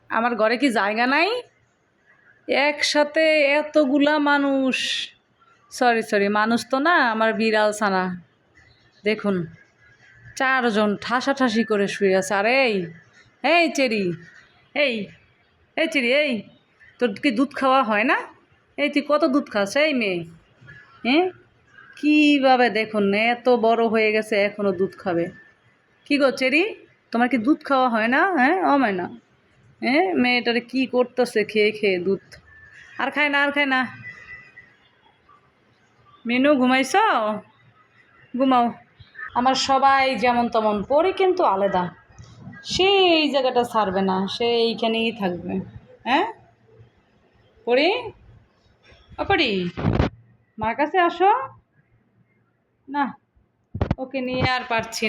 আমার ঘরে কি জায়গা নাই? একসাথে এতগুলা মানুষ, সরি মানুষ তো না, আমার বিড়াল ছানা দেখুন, 4 জন ঠাসাঠাসি করে শুয়ে আছে। আর এই চেরি, এই এই চেরি, এই তোর কি দুধ খাওয়া হয় না? এই তুই কত দুধ খাস এই মেয়ে? হ্যাঁ, কীভাবে দেখুন এত বড় হয়ে গেছে এখনও দুধ খাবে। কি গো চেরি, তোমার কি দুধ খাওয়া হয় না? হ্যাঁ, ও না, হ্যাঁ, মেয়েটারে কি করতেছে খেয়ে খেয়ে দুধ। আর খায় না। মিনু ঘুমাইছ? ঘুমাও। আমার সবাই যেমন তেমন, পরি কিন্তু আলাদা, সে এই জায়গাটা ছাড়বে না, সে এইখানেই থাকবে। হ্যাঁ পরি, পরি, মার কাছে আসো না, ওকে নিয়ে আর পারছি না।